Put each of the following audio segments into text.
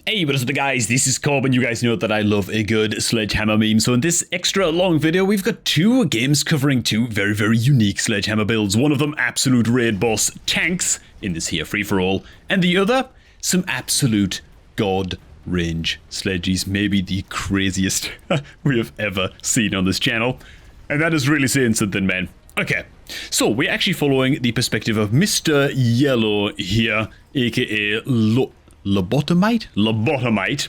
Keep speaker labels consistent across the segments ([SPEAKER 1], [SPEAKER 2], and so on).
[SPEAKER 1] Hey, what is up guys, this is Cobb and you guys know that I love a good Sledgehammer meme. So in this extra long video, we've got two games covering two very unique Sledgehammer builds. One of them, absolute raid boss tanks in this here free-for-all. And the other, some absolute god range sledgies. Maybe the craziest we have ever seen on this channel. And that is really saying something, man. Okay, so we're actually following the perspective of Mr. Yellow here, aka Lobotomite.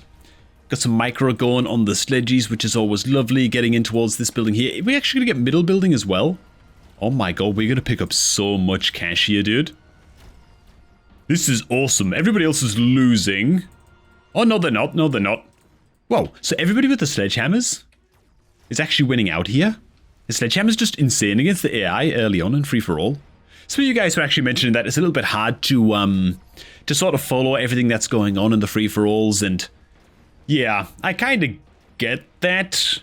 [SPEAKER 1] Got some micro going on the sledgies, which is always lovely. Getting in towards this building here. We're actually going to get middle building as well. Oh my god, we're going to pick up so much cash here, dude. This is awesome. Everybody else is losing. Oh, no, they're not. No, they're not. Whoa, so everybody with the sledgehammers is actually winning out here? The sledgehammer's just insane against the AI early on in free-for-all. Some of you guys were actually mentioning that it's a little bit hard to sort of follow everything that's going on in the free-for-alls, and yeah, I kind of get that.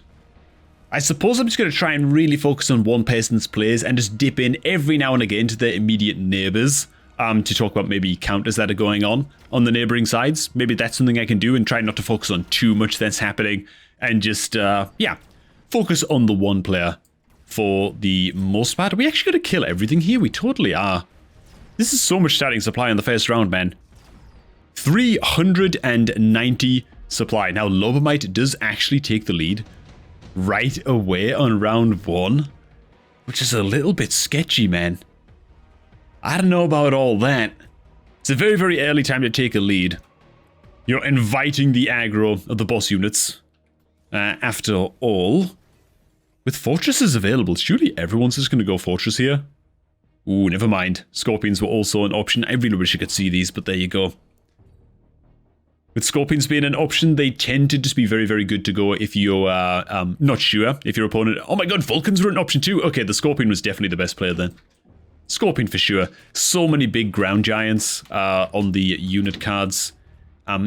[SPEAKER 1] I suppose I'm just going to try and really focus on one person's plays and just dip in every now and again to their immediate neighbors to talk about maybe counters that are going on the neighboring sides. Maybe that's something I can do and try not to focus on too much that's happening and just, yeah, focus on the one player for the most part. Are we actually going to kill everything here? We totally are. This is so much starting supply on the first round, man. 390 supply. Now, Lobomite does actually take the lead right away on round one, which is a little bit sketchy, man. I don't know about all that. It's a very early time to take a lead. You're inviting the aggro of the boss units. After all, with fortresses available, surely everyone's just going to go fortress here. Ooh, never mind. Scorpions were also an option. I really wish I could see these, but there you go. With scorpions being an option, they tend to just be very good to go if you're not sure if your opponent... Oh my god, Vulcans were an option too. Okay, the Scorpion was definitely the best player then. Scorpion for sure. So many big ground giants on the unit cards.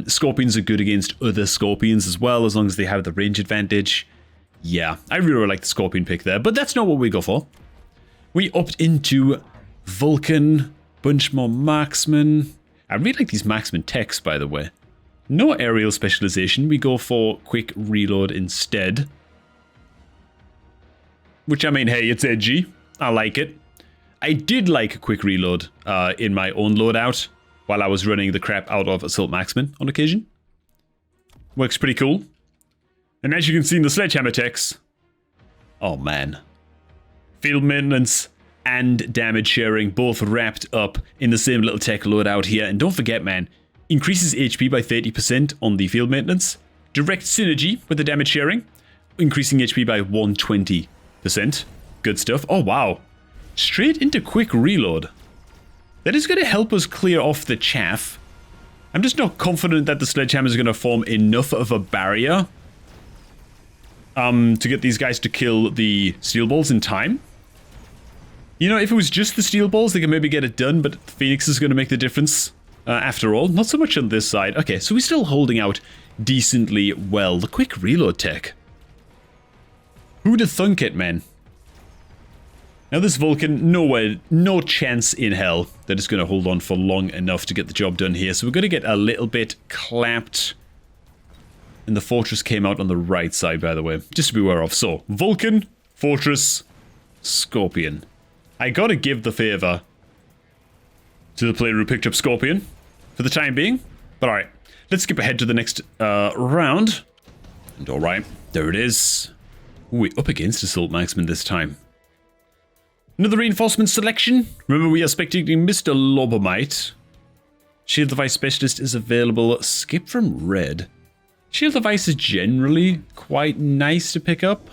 [SPEAKER 1] Scorpions are good against other Scorpions as well, as long as they have the range advantage. Yeah, I really like the Scorpion pick there, but that's not what we go for. We opt into Vulcan, bunch more marksmen. I really like these marksman techs, by the way. No aerial specialization, we go for quick reload instead. Which, I mean, hey, it's edgy. I like it. I did like quick reload in my own loadout while I was running the crap out of Assault Marksman on occasion. Works pretty cool. And as you can see in the sledgehammer techs, oh man. Field maintenance and damage sharing both wrapped up in the same little tech loadout here. And don't forget, man, increases HP by 30% on the field maintenance. Direct synergy with the damage sharing, increasing HP by 120%. Good stuff. Oh wow. Straight into quick reload. That is going to help us clear off the chaff. I'm just not confident that the sledgehammer is going to form enough of a barrier to get these guys to kill the steel balls in time. You know, if it was just the steel balls, they could maybe get it done, but Phoenix is going to make the difference after all. Not so much on this side. Okay, so we're still holding out decently well. The quick reload tech. Who'd have thunk it, man? Now this Vulcan, no chance in hell that it's going to hold on for long enough to get the job done here. So we're going to get a little bit clapped. And the fortress came out on the right side, by the way, just to be aware of. So, Vulcan, Fortress, Scorpion. I gotta give the favor to the player who picked up Scorpion for the time being. But alright, let's skip ahead to the next round. And alright, there it is. Ooh, we're up against Assault Marksman this time. Another reinforcement selection. Remember, we are spectating Mr. Lobomite. Shield Device Specialist is available. Skip from red. Shield Device is generally quite nice to pick up.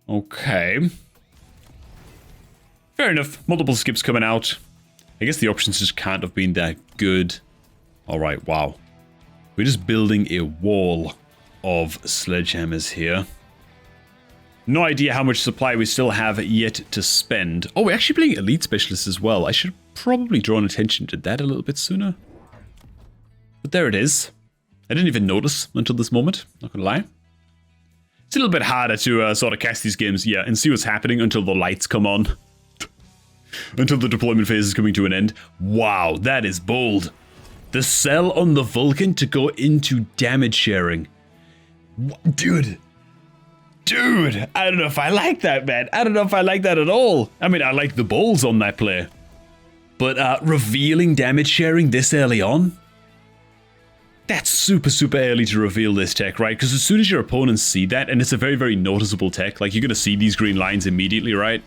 [SPEAKER 1] Okay. Fair enough. Multiple skips coming out. I guess the options just can't have been that good. Alright, wow. We're just building a wall of sledgehammers here. No idea how much supply we still have yet to spend. Oh, we're actually playing Elite Specialists as well. I should have probably drawn attention to that a little bit sooner. But there it is. I didn't even notice until this moment, not gonna lie. It's a little bit harder to sort of cast these games, yeah, and see what's happening until the lights come on. Until the deployment phase is coming to an end. Wow, that is bold. the cell on the Vulcan to go into damage sharing. Dude, I don't know if I like that, man. I don't know if I like that at all. I mean, I like the balls on that play. But revealing damage sharing this early on? That's super, super early to reveal this tech, right? Because as soon as your opponents see that, and it's a very, very noticeable tech, like you're going to see these green lines immediately, right?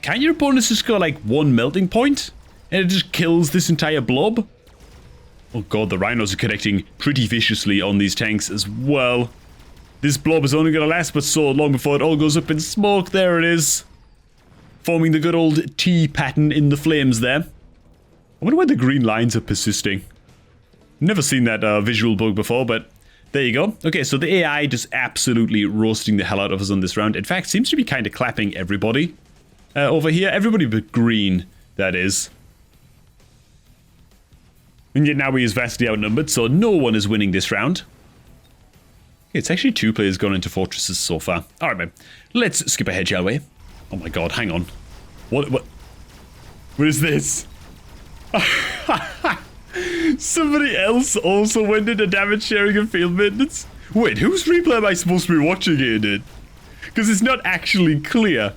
[SPEAKER 1] Can your opponents just go like one melting point? And it just kills this entire blob? Oh god, the rhinos are connecting pretty viciously on these tanks as well. This blob is only going to last but so long before it all goes up in smoke. There it is. Forming the good old T pattern in the flames there. I wonder why the green lines are persisting. Never seen that visual bug before, but there you go. Okay, so the AI just absolutely roasting the hell out of us on this round. In fact, seems to be kind of clapping everybody over here. Everybody but green, that is. And yet now he is vastly outnumbered, so no one is winning this round. It's actually 2 players gone into fortresses so far. Alright, man. Let's skip ahead, shall we? Oh my god, hang on. What is this? Somebody else also went into damage sharing and field maintenance? Wait, whose replay am I supposed to be watching here, dude? Because it's not actually clear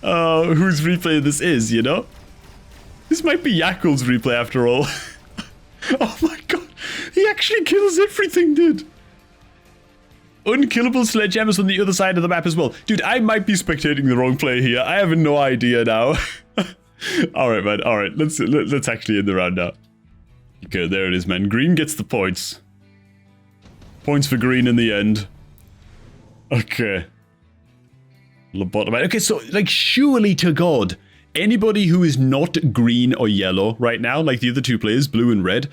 [SPEAKER 1] whose replay this is, you know? This might be Yakul's replay after all. Oh my god, he actually kills everything, dude. Unkillable sledgehammers on the other side of the map as well. Dude, I might be spectating the wrong play here. I have no idea now. Alright, man. Alright, let's actually end the round now. Okay, there it is, man. Green gets the points. Points for green in the end. Okay. Lobotomite. Okay, so, like, surely to God, anybody who is not green or yellow right now, like the other 2 players, blue and red,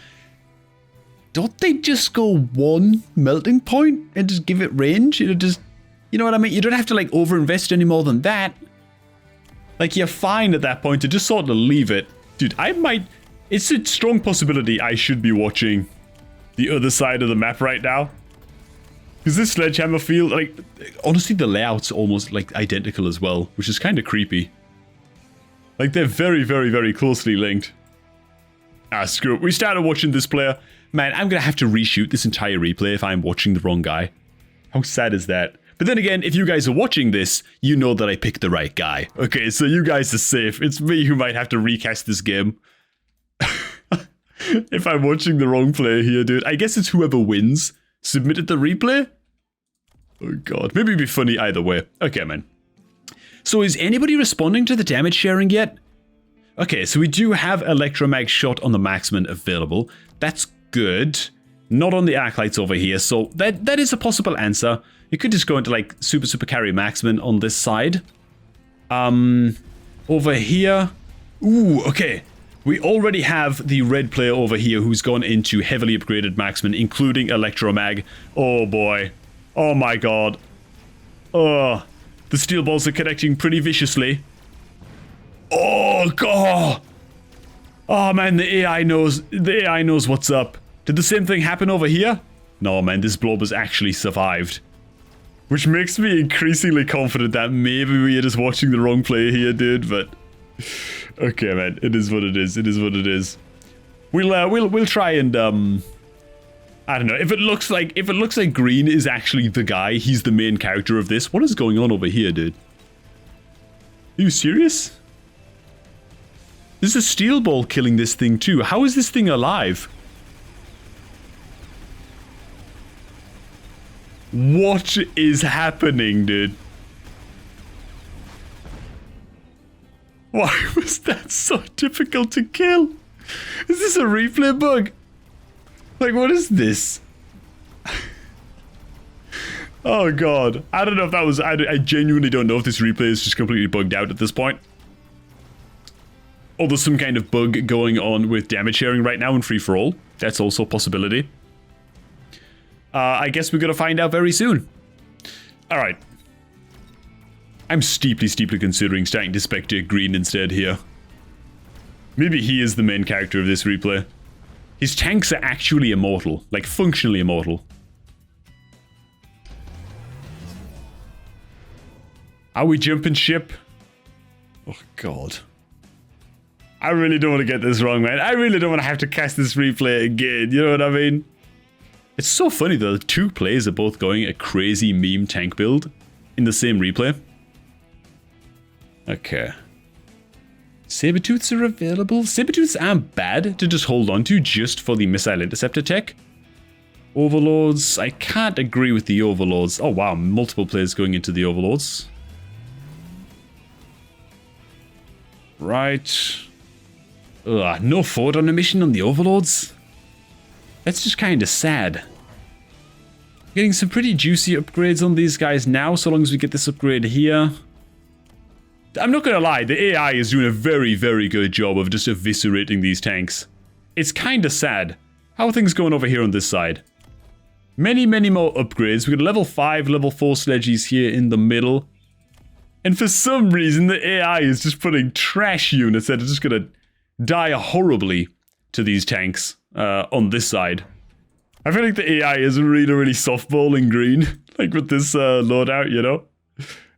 [SPEAKER 1] don't they just go 1 melting point and just give it range? It'll just, you know what I mean? You don't have to like overinvest any more than that. Like you're fine at that point to just sort of leave it. Dude, it's a strong possibility I should be watching the other side of the map right now. Because this sledgehammer field, like, honestly the layout's almost like identical as well, which is kind of creepy. Like they're very, very, very closely linked. Ah, screw it. We started watching this player. Man, I'm going to have to reshoot this entire replay if I'm watching the wrong guy. How sad is that? But then again, if you guys are watching this, you know that I picked the right guy. Okay, so you guys are safe. It's me who might have to recast this game. If I'm watching the wrong player here, dude. I guess it's whoever wins submitted the replay? Oh god, maybe it'd be funny either way. Okay, man. So is anybody responding to the damage sharing yet? Okay, so we do have Electromag shot on the marksman available. That's good. Not on the arc lights over here, so that is a possible answer. You could just go into like super carry marksman on this side. Over here. Ooh, okay. We already have the red player over here who's gone into heavily upgraded marksman, including Electromag. Oh boy. Oh my god. Oh, the steel balls are connecting pretty viciously. Oh god. Oh man, the AI knows what's up. Did the same thing happen over here? No man, this blob has actually survived. Which makes me increasingly confident that maybe we are just watching the wrong player here, dude, but okay man, it is what it is. It is what it is. We'll try and I don't know. If it looks like green is actually the guy, he's the main character of this. What is going on over here, dude? Are you serious? There's a steel ball killing this thing too. How is this thing alive? What is happening, dude? Why was that so difficult to kill? Is this a replay bug? Like, what is this? Oh god. I don't know if that was... I genuinely don't know if this replay is just completely bugged out at this point. Or there's some kind of bug going on with damage sharing right now in free-for-all. That's also a possibility. I guess we're gonna find out very soon. Alright. I'm steeply considering starting to spectate green instead here. Maybe he is the main character of this replay. His tanks are actually immortal. Like, functionally immortal. Are we jumping ship? Oh, God. I really don't want to get this wrong, man. I really don't want to have to cast this replay again. You know what I mean? It's so funny though. The two players are both going a crazy meme tank build in the same replay. Okay. Sabertooths are available. Sabertooths aren't bad to just hold on to just for the missile interceptor tech. Overlords, I can't agree with the overlords. Oh wow, multiple players going into the overlords. Right. Ugh, no forward on a mission on the overlords. That's just kind of sad. Getting some pretty juicy upgrades on these guys now, so long as we get this upgrade here. I'm not gonna lie, the AI is doing a very, very good job of just eviscerating these tanks. It's kinda sad. How are things going over here on this side? Many, many more upgrades. We've got level 5, level 4 sledgies here in the middle. And for some reason, the AI is just putting trash units that are just gonna die horribly to these tanks on this side. I feel like the AI is really, really softballing green, like with this loadout, you know?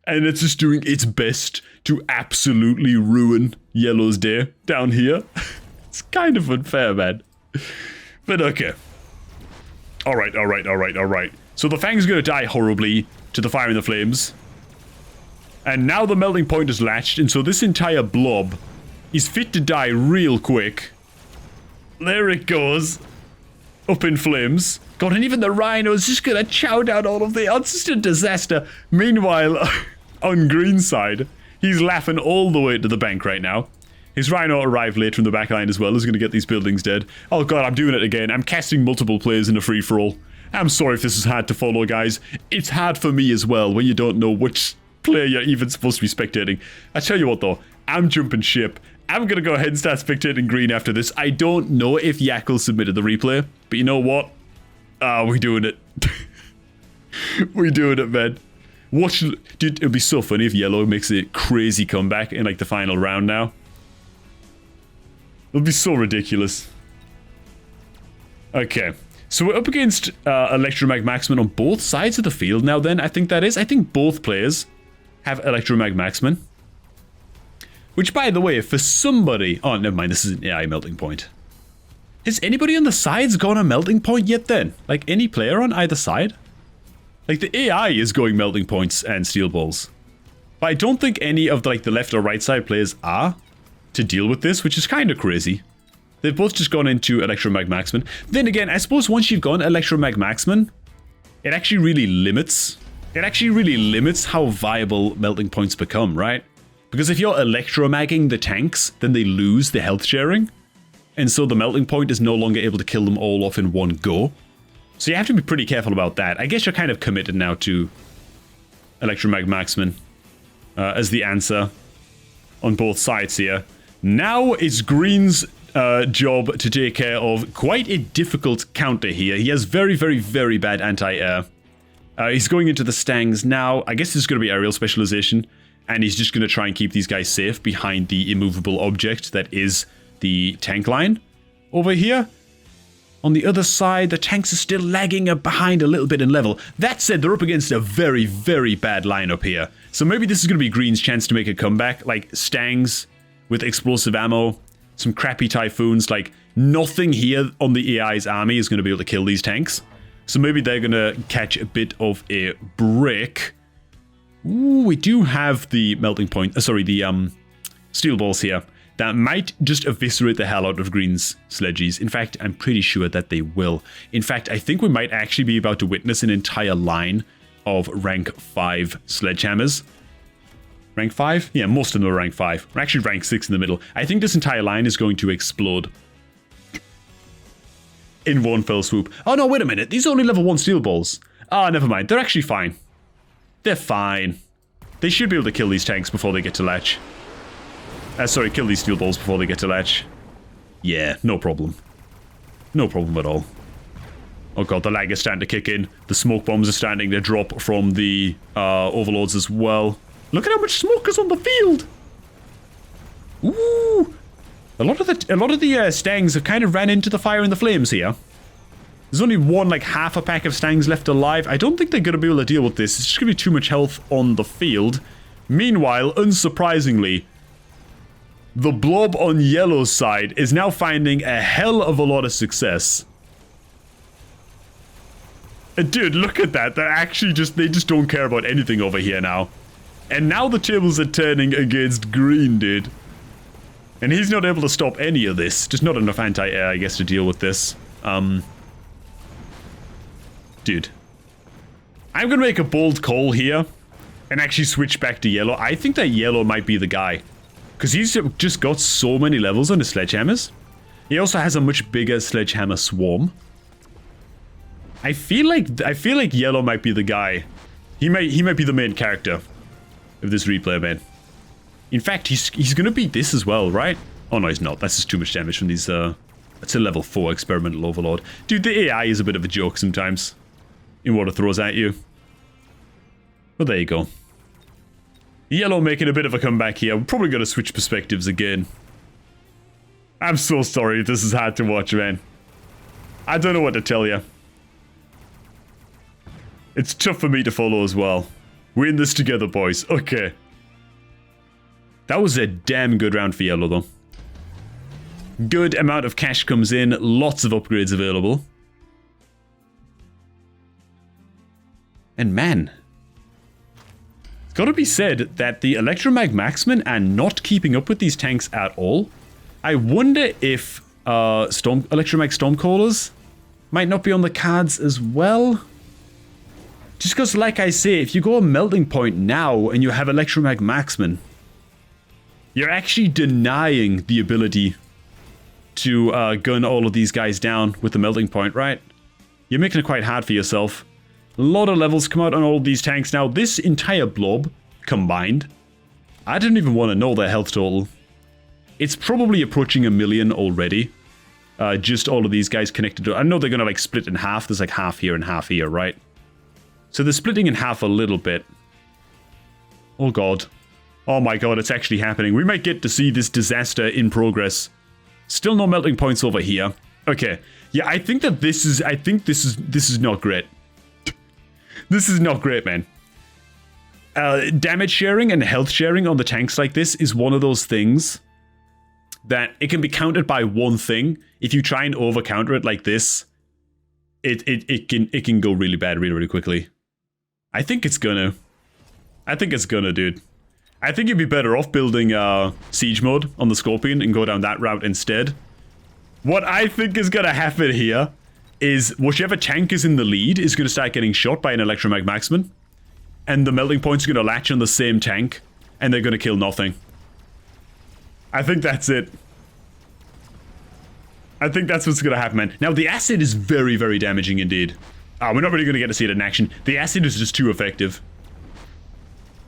[SPEAKER 1] And it's just doing its best to absolutely ruin Yellow's day down here. It's kind of unfair, man. But okay. Alright, alright, alright, alright. So the Fang's gonna die horribly to the Fire in the Flames. And now the melting point is latched, and so this entire blob is fit to die real quick. There it goes. Up in flames. God, and even the Rhino is just gonna chow down all of the... It's just a disaster. Meanwhile, on green side, he's laughing all the way to the bank right now. His Rhino arrived later from the back line as well. He's gonna get these buildings dead. Oh god, I'm doing it again. I'm casting multiple players in a free-for-all. I'm sorry if this is hard to follow, guys. It's hard for me as well when you don't know which player you're even supposed to be spectating. I tell you what though, I'm jumping ship. I'm gonna go ahead and start spectating green after this. I don't know if Yackle submitted the replay, but you know what? We're doing it. We're doing it, man. Watch, dude, it'd be so funny if Yellow makes a crazy comeback in like the final round now. It'll be so ridiculous. Okay, so we're up against Electromag Maximin on both sides of the field now then, I think that is. I think both players have Electromag Maximin. Which, by the way, for somebody... Oh, never mind, this is an AI melting point. Has anybody on the sides gone a melting point yet then? Like, any player on either side? Like, the AI is going melting points and steel balls. But I don't think any of the left or right side players are to deal with this, which is kind of crazy. They've both just gone into Electromag Maximin. Then again, I suppose once you've gone Electromag Maximin, it actually really limits... It actually really limits how viable melting points become, right? Because if you're electromagging the tanks, then they lose the health sharing. And so the melting point is no longer able to kill them all off in one go. So you have to be pretty careful about that. I guess you're kind of committed now to Electromag Maximin as the answer on both sides here. Now it's Green's job to take care of quite a difficult counter here. He has very, very, very bad anti-air. He's going into the Stangs now. I guess this is going to be aerial specialization. And he's just going to try and keep these guys safe behind the immovable object that is the tank line over here. On the other side, the tanks are still lagging behind a little bit in level. That said, they're up against a very, very bad lineup here. So maybe this is going to be Green's chance to make a comeback. Like Stangs with explosive ammo, some crappy Typhoons. Like nothing here on the AI's army is going to be able to kill these tanks. So maybe they're going to catch a bit of a break. Ooh, we do have the melting point, the steel balls here. That might just eviscerate the hell out of Green's sledgies. In fact, I'm pretty sure that they will. In fact, I think we might actually be about to witness an entire line of rank 5 sledgehammers. Rank 5? Yeah, most of them are rank 5. We're actually rank 6 in the middle. I think this entire line is going to explode in one fell swoop. Oh no, wait a minute. These are only level 1 steel balls. Oh, never mind. They're actually fine. They're fine. They should be able to kill these tanks before they get to latch. Sorry, kill these steel balls before they get to latch. Yeah, no problem. No problem at all. Oh god, the lag is starting to kick in. The smoke bombs are starting to drop from the overlords as well. Look at how much smoke is on the field! Ooh! A lot of the Stangs have kind of ran into the fire and the flames here. There's only one, like, half a pack of Stangs left alive. I don't think they're going to be able to deal with this. It's just going to be too much health on the field. Meanwhile, unsurprisingly, the blob on yellow's side is now finding a hell of a lot of success. And dude, look at that. They're actually they just don't care about anything over here now. And now the tables are turning against green, dude. And he's not able to stop any of this. Just not enough anti-air, I guess, to deal with this. Dude. I'm gonna make a bold call here and actually switch back to yellow. I think that yellow might be the guy. Because he's just got so many levels on his sledgehammers. He also has a much bigger sledgehammer swarm. I feel like yellow might be the guy. He might be the main character of this replay, man. In fact, he's gonna beat this as well, right? Oh no, he's not. That's just too much damage from these. That's a level 4 experimental overlord. Dude, the AI is a bit of a joke sometimes in what it throws at you. But there you go. Yellow making a bit of a comeback here. We're probably gonna switch perspectives again. I'm so sorry. This is hard to watch, man. I don't know what to tell you. It's tough for me to follow as well. We're in this together, boys. Okay. That was a damn good round for yellow, though. Good amount of cash comes in. Lots of upgrades available. And man, it's got to be said that the Electromag Marksmen are not keeping up with these tanks at all. I wonder if Electromag Stormcallers might not be on the cards as well. Just because, like I say, if you go a melting point now and you have Electromag Marksmen, you're actually denying the ability to gun all of these guys down with the melting point, right? You're making it quite hard for yourself. A lot of levels come out on all of these tanks now. This entire blob combined, I didn't even want to know their health total. It's probably approaching 1 million already. Just all of these guys connected to... I know they're going to like split in half. There's like half here and half here, right? So they're splitting in half a little bit. Oh god. Oh my god, it's actually happening. We might get to see this disaster in progress. Still no melting points over here. Okay. Yeah, I think that this is... this is not great. This is not great, man. Damage sharing and health sharing on the tanks like this is one of those things that it can be countered by one thing. If you try and over counter it like this, it can go really bad really quickly. I think it's gonna, dude. I think you'd be better off building siege mode on the Scorpion and go down that route instead. What I think is gonna happen here is whichever tank is in the lead is gonna start getting shot by an Electromag Marksman, and the melting point's gonna latch on the same tank, and they're gonna kill nothing. I think that's it. I think that's what's gonna happen, man. Now, the acid is very, very damaging indeed. We're not really gonna get to see it in action. The acid is just too effective.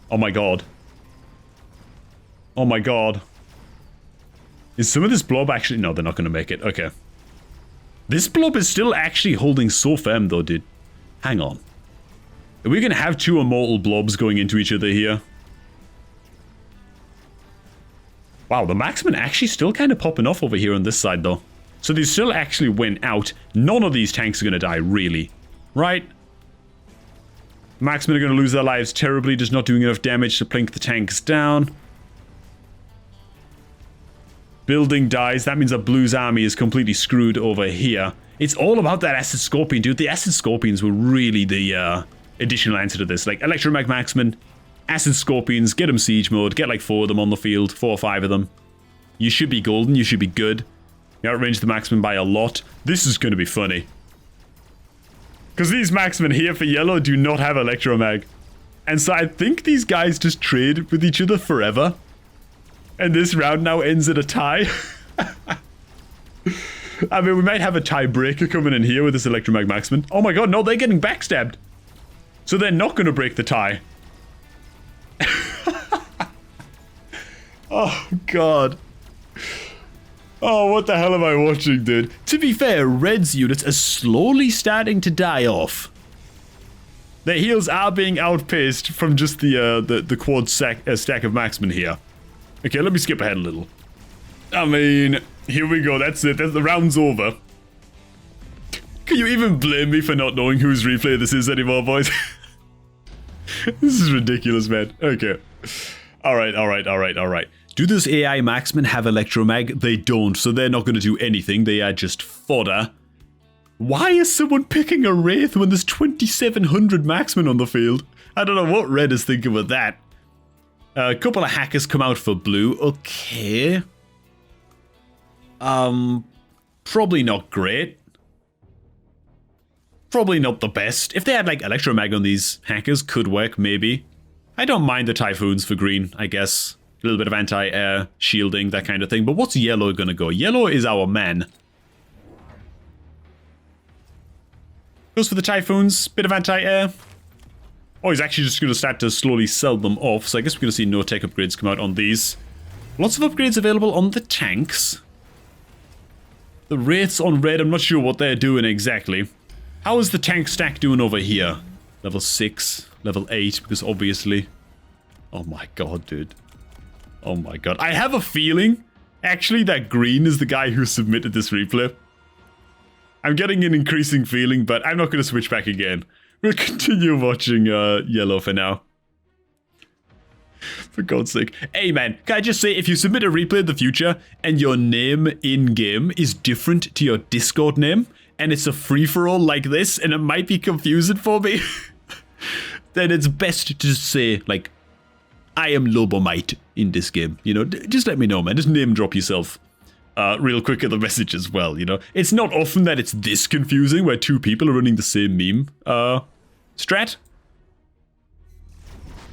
[SPEAKER 1] Oh my god. Oh my god. Is some of this blob actually... No, they're not gonna make it. Okay. This blob is still actually holding so firm, though, dude. Hang on. Are we gonna have two immortal blobs going into each other here? Wow, the marksmen actually still kind of popping off over here on this side, though. So they still actually went out. None of these tanks are gonna die, really. Right? Marksmen are gonna lose their lives terribly, just not doing enough damage to plink the tanks down. Building dies. That means that Blue's army is completely screwed over here. It's all about that Acid Scorpion, dude. The Acid Scorpions were really the additional answer to this. Like, Electromag Marksmen, Acid Scorpions, get them siege mode, get like 4 of them on the field, 4 or 5 of them. You should be golden, you should be good. You outrange the Marksmen by a lot. This is going to be funny. Because these Marksmen here for yellow do not have Electromag. And so I think these guys just trade with each other forever. And this round now ends at a tie. I mean, we might have a tiebreaker coming in here with this Electromag Marksman. Oh my god, no, they're getting backstabbed. So they're not going to break the tie. Oh, god. Oh, what the hell am I watching, dude? To be fair, Red's units are slowly starting to die off. Their heals are being outpaced from just the quad stack of marksmen here. Okay, let me skip ahead a little. I mean, here we go. That's it. The round's over. Can you even blame me for not knowing whose replay this is anymore, boys? This is ridiculous, man. Okay. Alright. Do those AI marksmen have electromag? They don't, so they're not going to do anything. They are just fodder. Why is someone picking a Wraith when there's 2,700 marksmen on the field? I don't know what Red is thinking with that. A couple of hackers come out for blue. Okay. Probably not great. Probably not the best. If they had like electromag on these hackers, could work maybe. I don't mind the Typhoons for green, I guess. A little bit of anti-air shielding, that kind of thing. But what's yellow gonna go? Yellow is our man. Goes for the Typhoons, bit of anti-air. Oh, he's actually just gonna start to slowly sell them off. So I guess we're gonna see no tech upgrades come out on these. Lots of upgrades available on the tanks. The Wraiths on red, I'm not sure what they're doing exactly. How is the tank stack doing over here? Level 6, level 8, because obviously... Oh my god, dude. Oh my god. I have a feeling, actually, that green is the guy who submitted this replay. I'm getting an increasing feeling, but I'm not going to switch back again. We'll continue watching yellow for now. For God's sake. Hey man, can I just say, if you submit a replay in the future, and your name in-game is different to your Discord name, and it's a free-for-all like this, and it might be confusing for me, then it's best to just say, like, I am Lobomite in this game, you know? Just let me know, man. Just name drop yourself real quick in the message as well, you know? It's not often that it's this confusing where two people are running the same meme strat.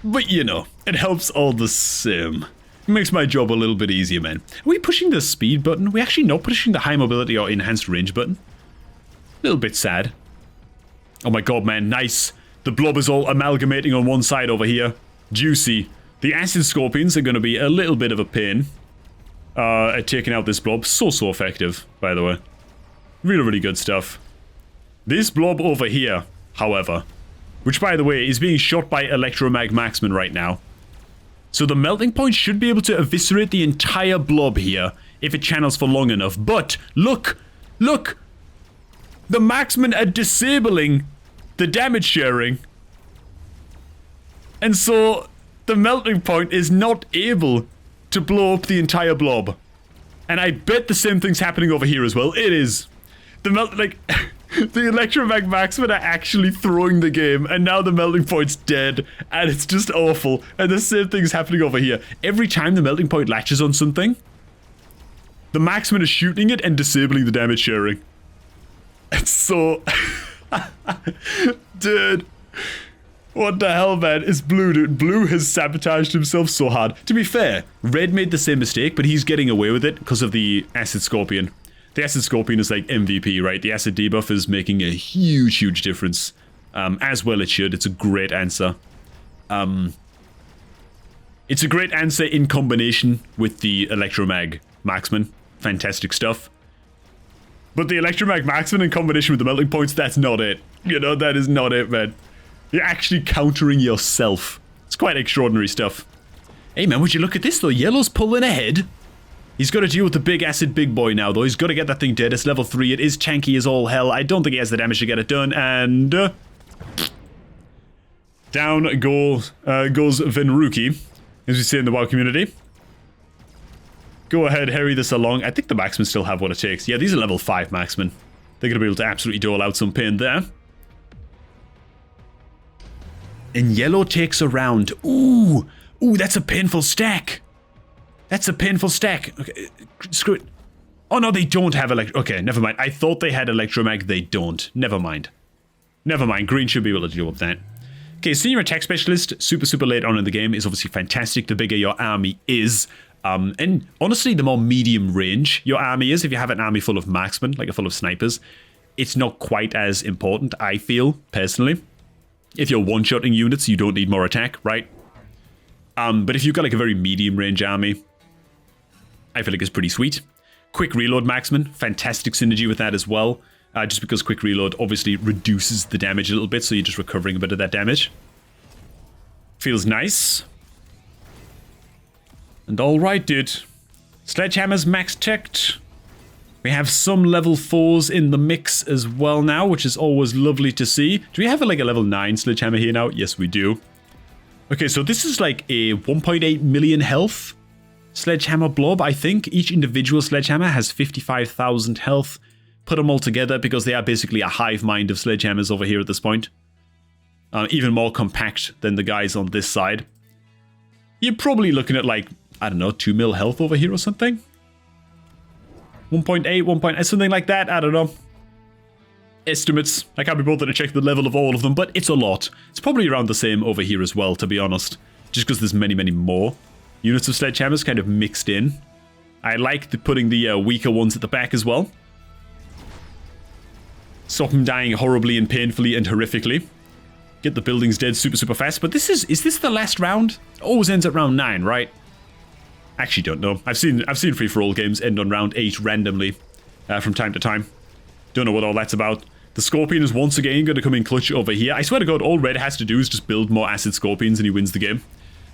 [SPEAKER 1] But, you know, it helps all the same. It makes my job a little bit easier, man. Are we pushing the speed button? We're actually not pushing the high mobility or enhanced range button. A little bit sad. Oh my god, man, nice. The blob is all amalgamating on one side over here. Juicy. The acid scorpions are going to be a little bit of a pain at taking out this blob. So effective, by the way. Really, really good stuff. This blob over here, however, which, by the way, is being shot by Electromag Marksman right now. So the melting point should be able to eviscerate the entire blob here if it channels for long enough. But, look! Look! The marksmen are disabling the damage sharing. And so the melting point is not able to blow up the entire blob. And I bet the same thing's happening over here as well. It is. The Electromag Marksmen are actually throwing the game, and now the melting point's dead, and it's just awful. And the same thing's happening over here. Every time the melting point latches on something, the marksman is shooting it and disabling the damage sharing. It's so... Dude. What the hell, man? It's Blue, dude. Blue has sabotaged himself so hard. To be fair, Red made the same mistake, but he's getting away with it because of the Acid Scorpion. The Acid Scorpion is like MVP, right? The Acid debuff is making a huge, huge difference. As well it should. It's a great answer. It's a great answer in combination with the Electromag Marksman. Fantastic stuff. But the Electromag Marksman in combination with the melting points, that's not it. You know, that is not it, man. You're actually countering yourself. It's quite extraordinary stuff. Hey, man, would you look at this, though? Yellow's pulling ahead. He's got to deal with the big acid big boy now, though. He's got to get that thing dead. It's level 3. It is tanky as all hell. I don't think he has the damage to get it done. And... down goes Venruki, as we say in the WoW community. Go ahead, harry this along. I think the marksmen still have what it takes. Yeah, these are level 5 marksmen. They're going to be able to absolutely dole out some pain there. And yellow takes a round. Ooh, that's a painful stack. That's a painful stack. Okay, screw it. Oh no, they don't have okay, never mind. I thought they had Electromag. They don't. Never mind. Never mind. Green should be able to deal with that. Okay, Senior Attack Specialist, super late on in the game, is obviously fantastic. The bigger your army is. And honestly, the more medium range your army is, if you have an army full of marksmen, like a full of snipers, it's not quite as important, I feel, personally. If you're one-shotting units, you don't need more attack, right? But if you've got like a very medium range army, I feel like it's pretty sweet. Quick reload marksman, fantastic synergy with that as well. Just because quick reload obviously reduces the damage a little bit, so you're just recovering a bit of that damage. Feels nice. And alright, dude. Sledgehammer's max teched. We have some level 4s in the mix as well now, which is always lovely to see. Do we have like a level 9 Sledgehammer here now? Yes, we do. Okay, so this is like a 1.8 million health Sledgehammer Blob, I think. Each individual Sledgehammer has 55,000 health. Put them all together because they are basically a hive mind of Sledgehammers over here at this point. Even more compact than the guys on this side. You're probably looking at like, I don't know, 2 mil health over here or something? 1.8, 1. Something like that, I don't know. Estimates. I can't be bothered to check the level of all of them, but it's a lot. It's probably around the same over here as well, to be honest. Just because there's many, many more units of Sledgehammers kind of mixed in. I like putting the weaker ones at the back as well. Stop them dying horribly and painfully and horrifically. Get the buildings dead super, super fast. But this is this the last round? It always ends at round 9, right? Actually don't know. I've seen free-for-all games end on round 8 randomly from time to time. Don't know what all that's about. The Scorpion is once again going to come in clutch over here. I swear to God, all Red has to do is just build more Acid Scorpions and he wins the game.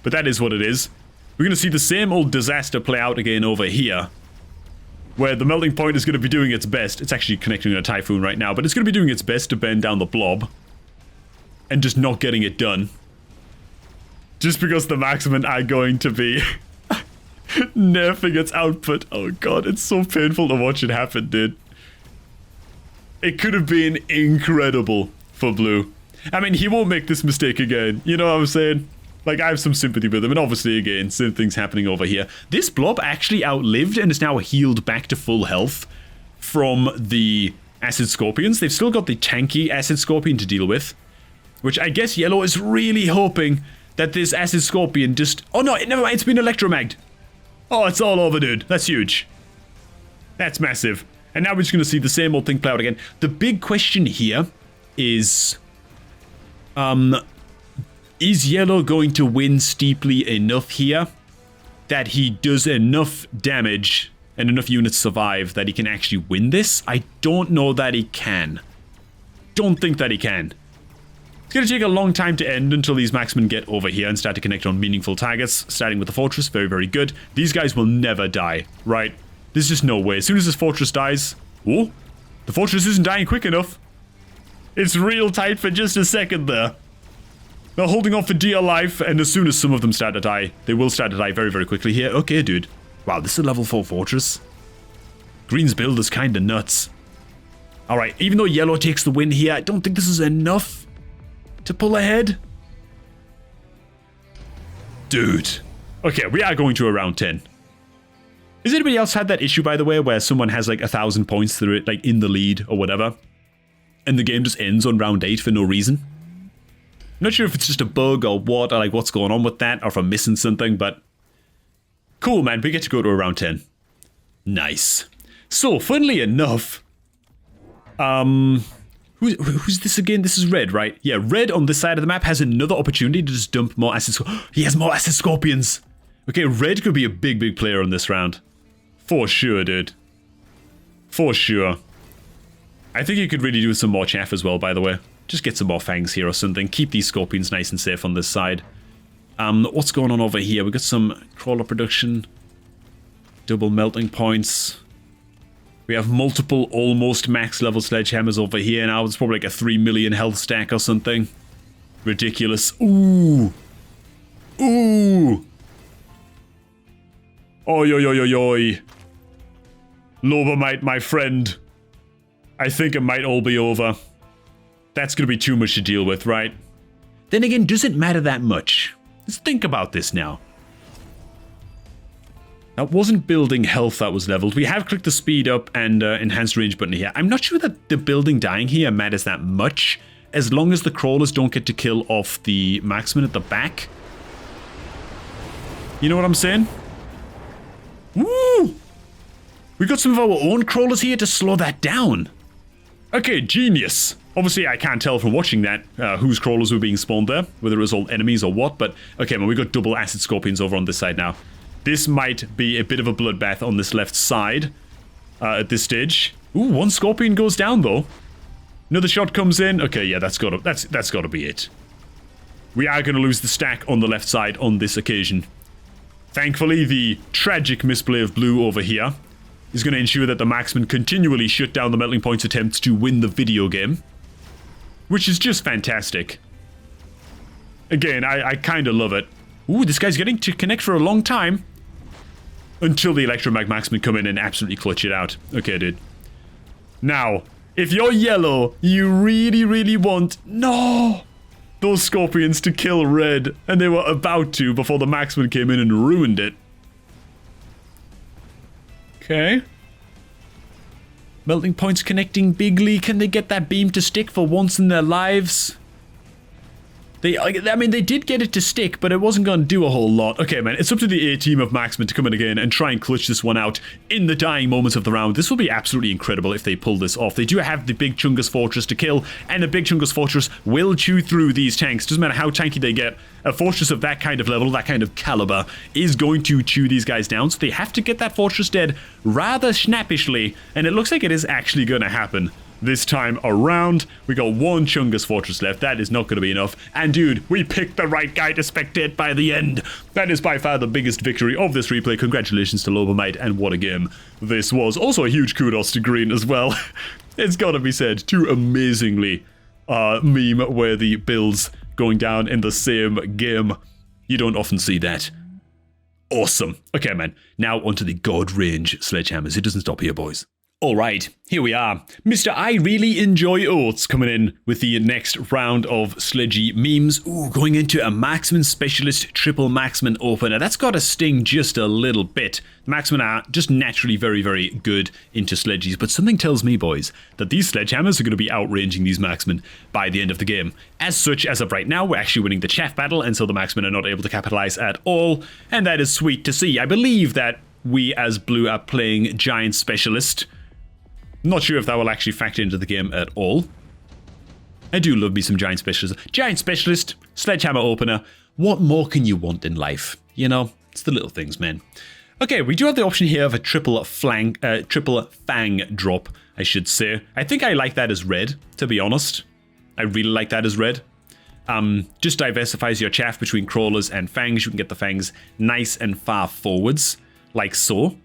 [SPEAKER 1] But that is what it is. We're going to see the same old disaster play out again over here. Where the melting point is going to be doing its best. It's actually connecting to a Typhoon right now, but it's going to be doing its best to bend down the blob. And just not getting it done. Just because the Marksmen are going to be nerfing its output. Oh god, it's so painful to watch it happen, dude. It could have been incredible for Blue. I mean, he won't make this mistake again. You know what I'm saying? Like, I have some sympathy with him, and obviously, again, same thing's happening over here. This blob actually outlived and is now healed back to full health from the Acid Scorpions. They've still got the tanky Acid Scorpion to deal with, which I guess Yellow is really hoping that this Acid Scorpion just... Oh no, never mind, it's been electromagged. Oh, it's all over, dude. That's huge. That's massive. And now we're just going to see the same old thing play out again. The big question here is Yellow going to win steeply enough here that he does enough damage and enough units survive that he can actually win this? I don't know that he can. Don't think that he can. It's going to take a long time to end until these Marksmen get over here and start to connect on meaningful targets. Starting with the Fortress, very, very good. These guys will never die, right? There's just no way. As soon as this Fortress dies... Oh, the Fortress isn't dying quick enough. It's real tight for just a second there. They're holding on for dear life, and as soon as some of them start to die, they will start to die very, very quickly here. Okay, dude. Wow, this is a level 4 Fortress. Green's build is kinda nuts. Alright, even though Yellow takes the win here, I don't think this is enough to pull ahead. Dude. Okay, we are going to around 10. Has anybody else had that issue, by the way, where someone has like 1,000 points through it, like in the lead or whatever, and the game just ends on round 8 for no reason? Not sure if it's just a bug or what, or like what's going on with that, or if I'm missing something, but cool, man. We get to go to around 10. Nice. So, funnily enough, who's this again? This is Red, right? Yeah, Red on this side of the map has another opportunity to just dump more Acid Scorpions. He has more Acid Scorpions. Okay, Red could be a big, big player on this round. For sure, dude. For sure. I think you could really do with some more chaff as well, by the way. Just get some more fangs here or something. Keep these Scorpions nice and safe on this side. What's going on over here? We've got some crawler production. Double melting points. We have multiple almost max level Sledgehammers over here now. It's probably like a 3 million health stack or something. Ridiculous. Ooh. Ooh. Oi, oi, oi, oi, oi. Lobermite, my friend. I think it might all be over. That's gonna be too much to deal with, right? Then again, does it matter that much? Let's think about this now. That wasn't building health that was leveled. We have clicked the speed up and enhanced range button here. I'm not sure that the building dying here matters that much, as long as the crawlers don't get to kill off the Marksmen at the back. You know what I'm saying? Woo! We got some of our own crawlers here to slow that down. Okay, genius. Obviously, I can't tell from watching that whose crawlers were being spawned there, whether it was all enemies or what, but okay, man, we got double Acid Scorpions over on this side now. This might be a bit of a bloodbath on this left side at this stage. Ooh, one Scorpion goes down though. Another shot comes in. Okay, yeah, that's gotta be it. We are gonna lose the stack on the left side on this occasion. Thankfully, the tragic misplay of Blue over here is going to ensure that the Marksmen continually shut down the melting point's attempts to win the video game. Which is just fantastic. Again, I kind of love it. Ooh, this guy's getting to connect for a long time. until the Electromag Marksmen come in and absolutely clutch it out. Okay, dude. Now, if you're yellow, you really, really want... No! Those Scorpions to kill red, and they were about to before the Marksmen came in and ruined it. Okay. Melting points connecting bigly. Can they get that beam to stick for once in their lives? I mean, they did get it to stick, but it wasn't going to do a whole lot. Okay, man, it's up to the A team of Marksmen to come in again and try and clutch this one out in the dying moments of the round. This will be absolutely incredible if they pull this off. They do have the big Chungus Fortress to kill, and the big Chungus Fortress will chew through these tanks. Doesn't matter how tanky they get, a fortress of that kind of level, that kind of caliber, is going to chew these guys down, so they have to get that fortress dead rather snappishly, and it looks like it is actually going to happen. This time around, we got one Chungus Fortress left. That is not going to be enough. And dude, we picked the right guy to spectate by the end. That is by far the biggest victory of this replay. Congratulations to Lobomite, and what a game this was. Also a huge kudos to Green as well. It's got to be said, two amazingly meme-worthy builds going down in the same game. You don't often see that. Awesome. Okay, man. Now onto the God range sledgehammers. It doesn't stop here, boys. Alright, here we are. Mr. I Really Enjoy Oats coming in with the next round of sledgy memes. Ooh, going into a Marksman Specialist Triple Marksman Opener. That's got to sting just a little bit. Marksmen are just naturally very, very good into sledgies, but something tells me, boys, that these sledgehammers are going to be outranging these marksmen by the end of the game. As such, as of right now, we're actually winning the chaff battle, and so the marksmen are not able to capitalize at all, and that is sweet to see. I believe that we as Blue are playing Giant Specialist. Not sure if that will actually factor into the game at all. I do love me some Giant Specialist. Giant Specialist, Sledgehammer Opener. What more can you want in life? You know, it's the little things, man. Okay, we do have the option here of a triple fang drop, I should say. I think I like that as red, to be honest. I really like that as red. Just diversifies your chaff between crawlers and fangs. You can get the fangs nice and far forwards, like so.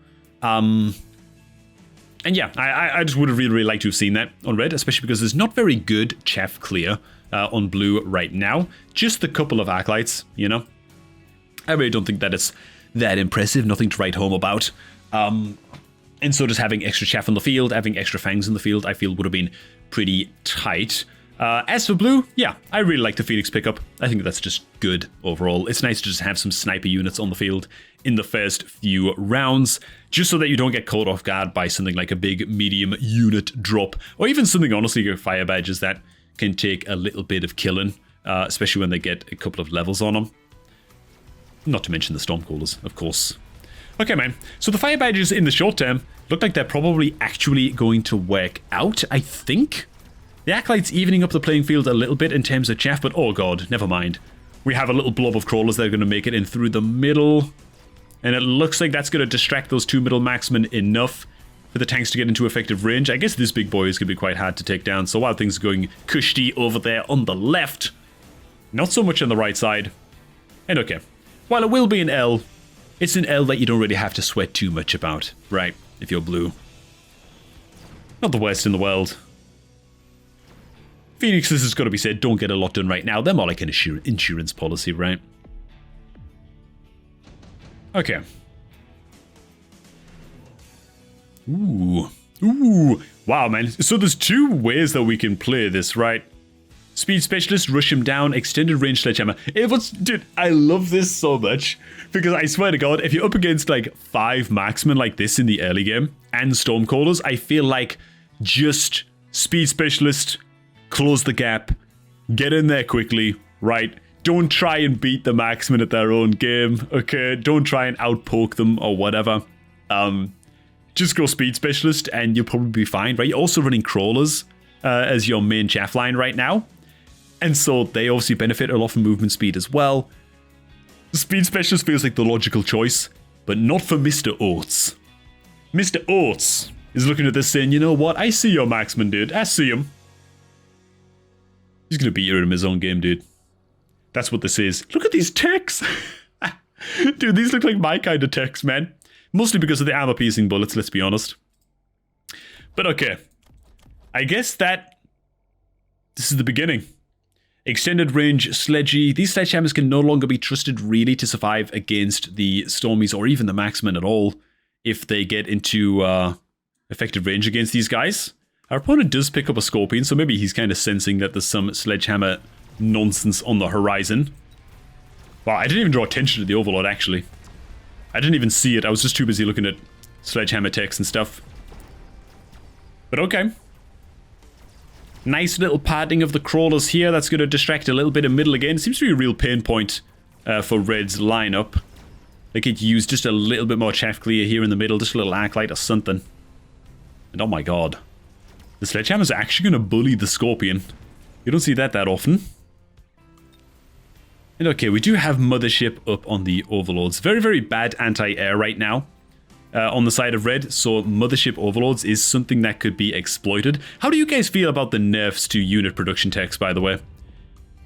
[SPEAKER 1] And yeah, I just would have really, really liked to have seen that on red, especially because there's not very good chaff clear on blue right now. Just a couple of Arclights, you know. I really don't think that it's that impressive, nothing to write home about. And so just having extra chaff on the field, having extra fangs in the field, I feel would have been pretty tight. As for blue, yeah, I really like the Phoenix pickup. I think that's just good overall. It's nice to just have some sniper units on the field in the first few rounds, just so that you don't get caught off guard by something like a big medium unit drop, or even something, honestly, like fire badges that can take a little bit of killing, especially when they get a couple of levels on them. Not to mention the Stormcallers, of course. Okay, man, so the fire badges in the short term look like they're probably actually going to work out, I think. The Acolyte's evening up the playing field a little bit in terms of chaff, but oh god, never mind. We have a little blob of crawlers that are going to make it in through the middle. And it looks like that's going to distract those two middle marksmen enough for the tanks to get into effective range. I guess this big boy is going to be quite hard to take down. So while things are going cushy over there on the left, not so much on the right side. And okay, while it will be an L, it's an L that you don't really have to sweat too much about, right? If you're blue. Not the worst in the world. Phoenix, this has got to be said, don't get a lot done right now. They're more like an insurance policy, right? Okay. Ooh. Wow, man. So there's two ways that we can play this, right? Speed Specialist, rush him down, extended range sledgehammer. Dude, I love this so much. Because I swear to God, if you're up against like 5 marksmen like this in the early game, and Stormcallers, I feel like just Speed Specialist, close the gap, get in there quickly, right? Don't try and beat the marksmen at their own game, okay? Don't try and outpoke them or whatever. Just go Speed Specialist and you'll probably be fine, right? You're also running crawlers as your main chaff line right now. And so they obviously benefit a lot from movement speed as well. Speed Specialist feels like the logical choice, but not for Mr. Oates. Mr. Oates is looking at this saying, you know what? I see your marksman, dude. I see him. He's going to beat you in his own game, dude. That's what this is. Look at these techs. Dude, these look like my kind of techs, man. Mostly because of the armor-piercing bullets, let's be honest. But okay. I guess that this is the beginning. Extended range sledgy. These sledgehammers can no longer be trusted really to survive against the Stormies or even the marksmen at all. if they get into effective range against these guys. Our opponent does pick up a Scorpion, so maybe he's kind of sensing that there's some Sledgehammer nonsense on the horizon. Wow, I didn't even draw attention to the Overlord, actually. I didn't even see it. I was just too busy looking at Sledgehammer text and stuff. But okay. Nice little padding of the crawlers here. That's going to distract a little bit in middle again. Seems to be a real pain point for Red's lineup. They could use just a little bit more chaff clear here in the middle. Just a little Arclight or something. And oh my god. The Sledgehammer's actually going to bully the Scorpion. You don't see that often. And okay, we do have Mothership up on the Overlords. Very, very bad anti-air right now on the side of Red. So Mothership Overlords is something that could be exploited. How do you guys feel about the nerfs to unit production techs, by the way?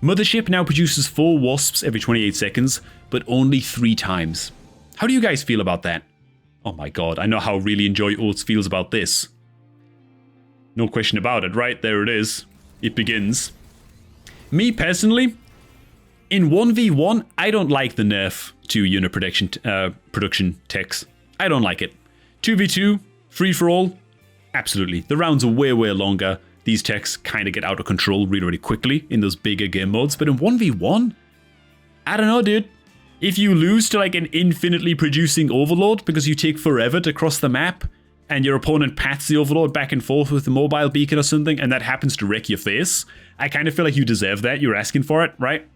[SPEAKER 1] Mothership now produces 4 wasps every 28 seconds, but only 3 times. How do you guys feel about that? Oh my god, I know how really Enjoy Oats feels about this. No question about it, right? There it is. It begins. Me, personally, in 1v1, I don't like the nerf to unit production techs. I don't like it. 2v2, free-for-all, absolutely. The rounds are way, way longer. These techs kind of get out of control really, really quickly in those bigger game modes. But in 1v1, I don't know, dude. If you lose to like an infinitely producing Overlord because you take forever to cross the map, and your opponent pats the Overlord back and forth with the mobile beacon or something, and that happens to wreck your face, I kind of feel like you deserve that. You're asking for it, right?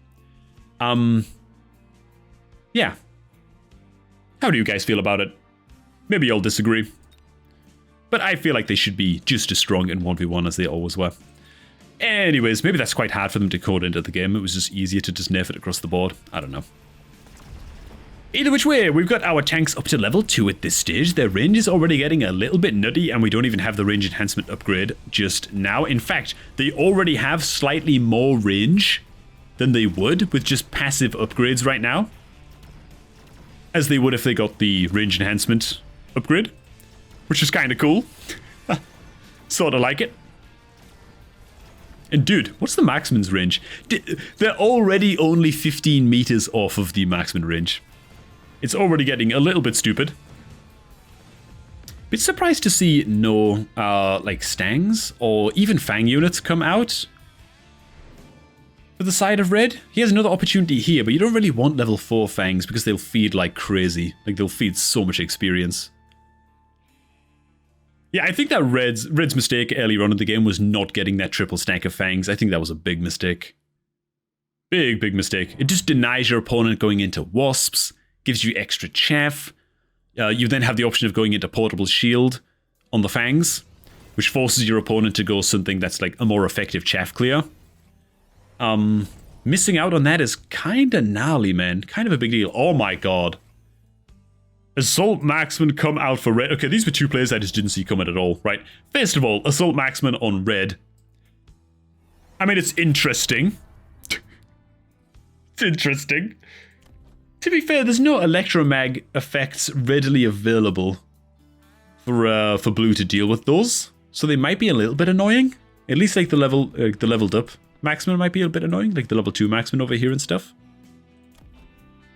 [SPEAKER 1] Yeah. How do you guys feel about it? Maybe you'll disagree. But I feel like they should be just as strong in 1v1 as they always were. Anyways, maybe that's quite hard for them to code into the game. It was just easier to just nerf it across the board. I don't know. Either which way, we've got our tanks up to level 2 at this stage. Their range is already getting a little bit nutty, and we don't even have the range enhancement upgrade just now. In fact, they already have slightly more range than they would with just passive upgrades right now, as they would if they got the range enhancement upgrade, which is kind of cool. Sort of like it. And dude, what's the marksman's range? They're already only 15 meters off of the marksman range. It's already getting a little bit stupid. Bit surprised to see no like stangs or even fang units come out for the side of Red. He has another opportunity here, but you don't really want level 4 fangs because they'll feed like crazy. Like they'll feed so much experience. Yeah, I think that Red's mistake earlier on in the game was not getting that triple stack of fangs. I think that was a big mistake. Big, big mistake. It just denies your opponent going into wasps, gives you extra chaff. You then have the option of going into portable shield on the fangs, which forces your opponent to go something that's like a more effective chaff clear. Missing out on that is kind of gnarly, man. Kind of a big deal. Oh my god. Assault Marksman come out for Red. Okay, these were 2 players I just didn't see coming at all, right? First of all, Assault Marksman on Red. I mean, it's interesting. It's interesting. To be fair, there's no electromag effects readily available for blue to deal with those, so they might be a little bit annoying. At least like the leveled up marksman might be a bit annoying, like the level 2 marksman over here and stuff.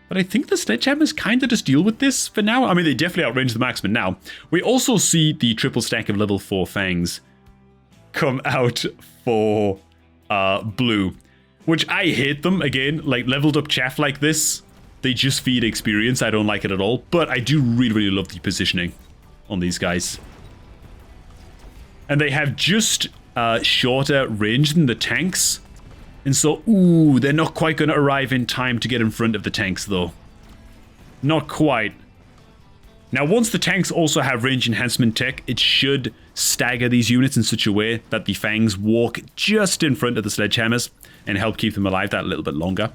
[SPEAKER 1] But I think the Sledgehammers kind of just deal with this for now. I mean, they definitely outrange the marksman now. We also see the triple stack of level 4 fangs come out for blue, which I hate them. Again, like leveled up chaff like this, they just feed experience. I don't like it at all, but I do really, really love the positioning on these guys. And they have just shorter range than the tanks. And so, ooh, they're not quite going to arrive in time to get in front of the tanks, though. Not quite. Now, once the tanks also have range enhancement tech, it should stagger these units in such a way that the fangs walk just in front of the sledgehammers and help keep them alive that little bit longer.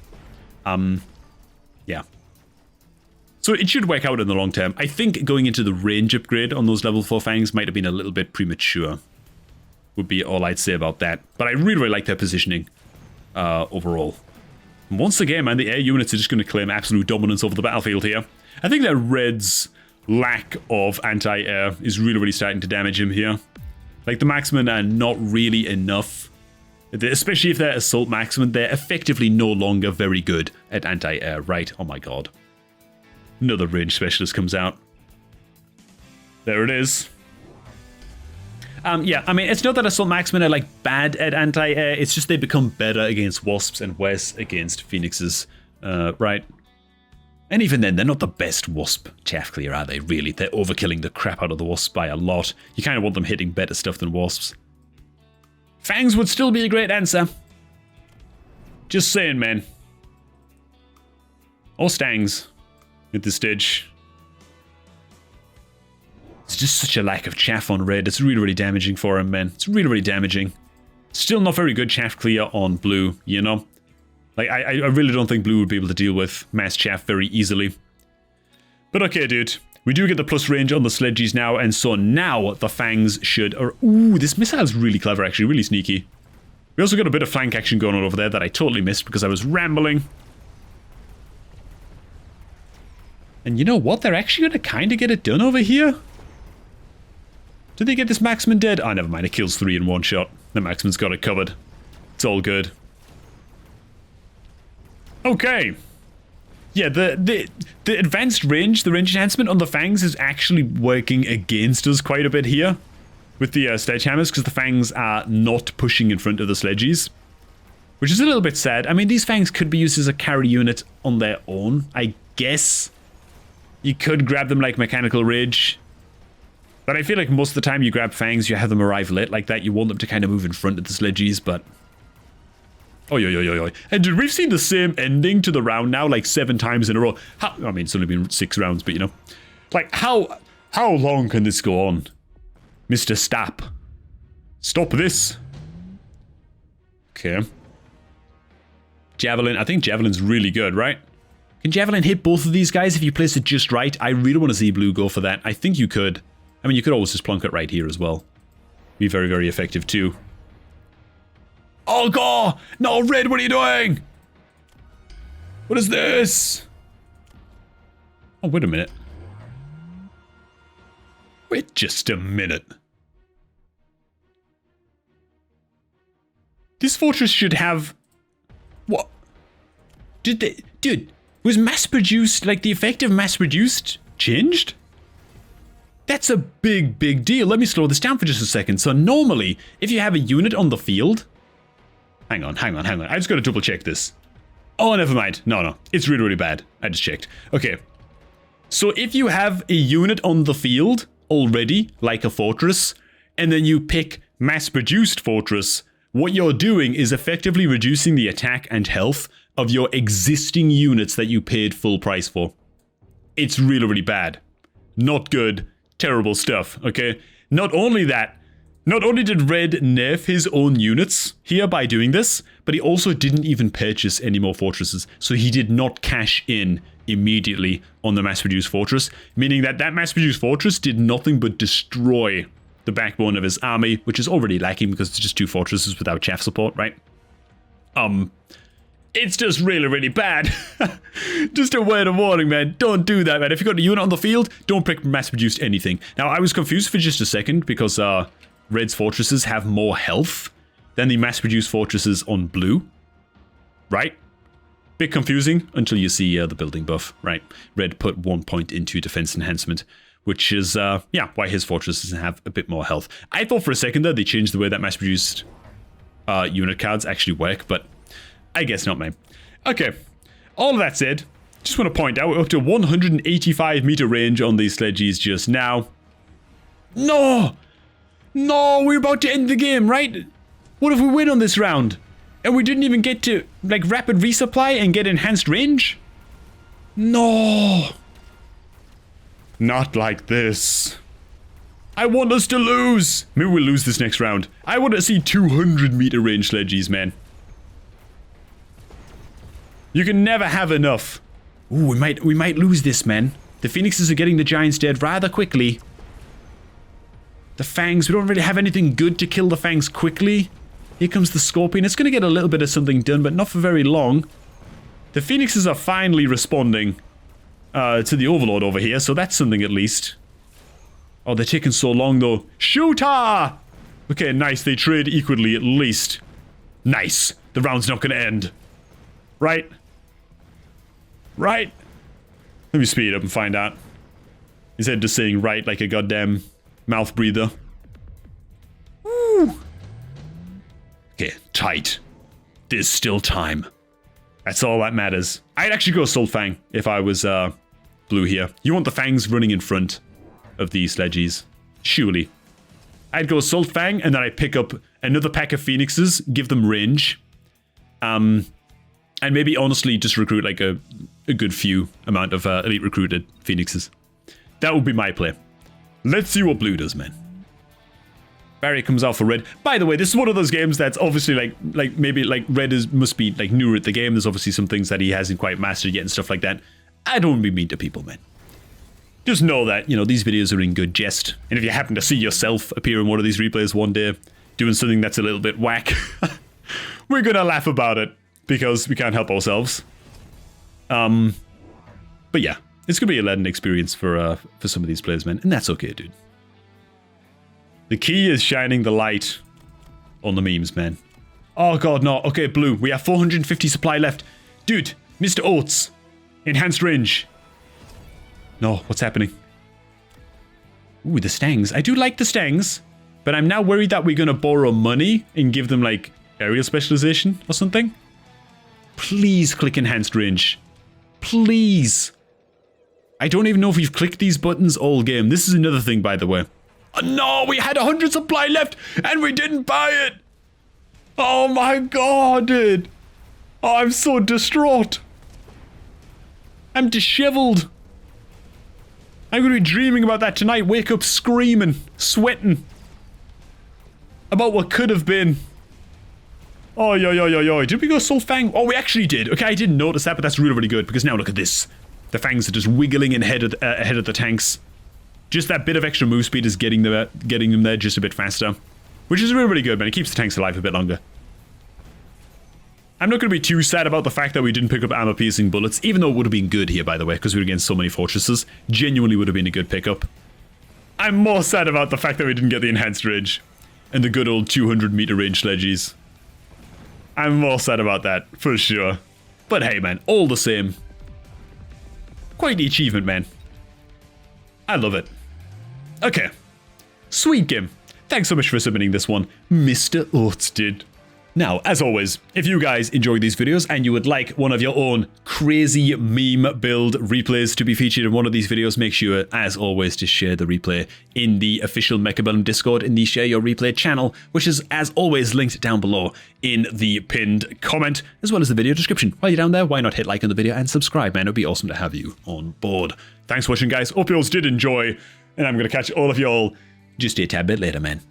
[SPEAKER 1] Yeah. So it should work out in the long term. I think going into the range upgrade on those level 4 fangs might have been a little bit premature. Would be all I'd say about that. But I really, really like their positioning overall. And once again, man, the air units are just going to claim absolute dominance over the battlefield here. I think that Red's lack of anti-air is really, really starting to damage him here. Like, the marksmen are not really enough. Especially if they're assault marksmen, they're effectively no longer very good at anti-air, right? Oh my god. Another range specialist comes out. There it is. Yeah, I mean, it's not that Assault Marksmen are, like, bad at anti-air. It's just they become better against Wasps and worse against Phoenixes, right? And even then, they're not the best Wasp chaff clear, are they, really? They're overkilling the crap out of the Wasps by a lot. You kind of want them hitting better stuff than Wasps. Fangs would still be a great answer. Just saying, man. Or Stangs at this stage. It's just such a lack of chaff on red. It's really, really damaging for him, man. It's really, really damaging. Still not very good chaff clear on blue, you know? Like, I really don't think blue would be able to deal with mass chaff very easily. But okay, dude. We do get the plus range on the sledges now, and so now the fangs should... Ooh, this missile's really clever, actually. Really sneaky. We also got a bit of flank action going on over there that I totally missed because I was rambling. And you know what? They're actually going to kind of get it done over here. Did they get this marksman dead? Oh, never mind. It kills 3 in one shot. The marksman's got it covered. It's all good. Okay. Yeah, the advanced range, the range enhancement on the fangs is actually working against us quite a bit here with the sledgehammers, because the fangs are not pushing in front of the sledges, which is a little bit sad. I mean, these fangs could be used as a carry unit on their own, I guess. You could grab them like Mechanical Rage. But I feel like most of the time you grab fangs, you have them arrive late like that. You want them to kind of move in front of the sledges, but... Oh, yo. And dude, we've seen the same ending to the round now, like 7 times in a row. I mean, it's only been 6 rounds, but you know. Like, how long can this go on? Mr. Stop. Stop this. Okay. Javelin. I think Javelin's really good, right? Can Javelin hit both of these guys if you place it just right? I really want to see blue go for that. I think you could. I mean, you could always just plonk it right here as well. Be very, very effective too. Oh, God! No, Red, what are you doing? What is this? Oh, wait a minute. Wait just a minute. This fortress should have... What? Did they... Dude, was mass-produced, like the effect of mass-produced changed? That's a big, big deal. Let me slow this down for just a second. So normally, if you have a unit on the field... Hang on. I just gotta double check this. Oh, never mind. No. It's really, really bad. I just checked. Okay. So if you have a unit on the field already, like a fortress, and then you pick mass-produced fortress, what you're doing is effectively reducing the attack and health of your existing units that you paid full price for. It's really, really bad. Not good. Terrible stuff, okay? Not only that, not only did Red nerf his own units here by doing this, but he also didn't even purchase any more fortresses, so he did not cash in immediately on the mass-produced fortress, meaning that that mass-produced fortress did nothing but destroy the backbone of his army, which is already lacking because it's just 2 fortresses without chaff support, right? It's just really, really bad. Just a word of warning, man. Don't do that, man. If you've got a unit on the field, don't pick mass-produced anything. Now, I was confused for just a second because Red's fortresses have more health than the mass-produced fortresses on blue. Right? Bit confusing until you see the building buff, right? Red put 1 point into defense enhancement, which is, yeah, why his fortresses have a bit more health. I thought for a second there they changed the way that mass-produced unit cards actually work, but I guess not, man. Okay, all of that said, just want to point out we're up to 185 meter range on these sledges just now. No, we're about to end the game, right? What if we win on this round? And we didn't even get to, like, rapid resupply and get enhanced range? No. Not like this. I want us to lose. Maybe we'll lose this next round. I want to see 200 meter range sledges, man. You can never have enough. Ooh, we might lose this, man. The Phoenixes are getting the Giants dead rather quickly. The Fangs, we don't really have anything good to kill the Fangs quickly. Here comes the Scorpion. It's going to get a little bit of something done, but not for very long. The Phoenixes are finally responding to the Overlord over here, so that's something at least. Oh, they're taking so long, though. Shooter! Okay, nice. They trade equally, at least. Nice. The round's not going to end. Right? Right? Let me speed up and find out. Instead of just saying right like a goddamn mouth breather. Woo. Okay, tight. There's still time. That's all that matters. I'd actually go Assault Fang if I was blue here. You want the Fangs running in front of these sledgies. Surely. I'd go Assault Fang, and then I'd pick up another pack of Phoenixes, give them range. And maybe honestly just recruit like a good few amount of elite recruited Phoenixes. That would be my play. Let's see what blue does, man. Barrier comes out for red. By the way, this is one of those games that's obviously like maybe like red must be like newer at the game. There's obviously some things that he hasn't quite mastered yet and stuff like that. I don't want to be mean to people, man. Just know that, you know, these videos are in good jest. And if you happen to see yourself appear in one of these replays one day, doing something that's a little bit whack, we're gonna laugh about it because we can't help ourselves. But yeah, it's gonna be a learning experience for some of these players, man, and that's okay, dude. The key is shining the light on the memes, man. Oh god, no. Okay, blue. We have 450 supply left. Dude, Mr. Oates. Enhanced range. No, what's happening? Ooh, the Stangs. I do like the Stangs, but I'm now worried that we're gonna borrow money and give them, like, aerial specialization or something. Please click enhanced range. Please. I don't even know if we've clicked these buttons all game. This is another thing, by the way. Oh, no, we had 100 supply left and we didn't buy it. Oh my god, dude. Oh, I'm so distraught. I'm disheveled. I'm gonna be dreaming about that tonight. Wake up screaming, sweating about what could have been. Oh, yo. Did we go Soul Fang? Oh, we actually did. Okay, I didn't notice that, but that's really, really good because now look at this. The Fangs are just wiggling ahead of the tanks. Just that bit of extra move speed is getting them there just a bit faster. Which is really, really good, man. It keeps the tanks alive a bit longer. I'm not going to be too sad about the fact that we didn't pick up armor-piercing bullets, even though it would have been good here, by the way, because we were against so many fortresses. Genuinely would have been a good pickup. I'm more sad about the fact that we didn't get the enhanced range and the good old 200-meter range sledgies. I'm more sad about that, for sure. But hey, man, all the same. Quite the achievement, man. I love it. Okay. Sweet game. Thanks so much for submitting this one, Mr. Oates did. Now, as always, if you guys enjoy these videos and you would like one of your own crazy meme build replays to be featured in one of these videos, make sure, as always, to share the replay in the official Mechabellum Discord in the Share Your Replay channel, which is, as always, linked down below in the pinned comment, as well as the video description. While you're down there, why not hit like on the video and subscribe, man? It would be awesome to have you on board. Thanks for watching, guys. Hope you all did enjoy, and I'm going to catch all of y'all just a tad bit later, man.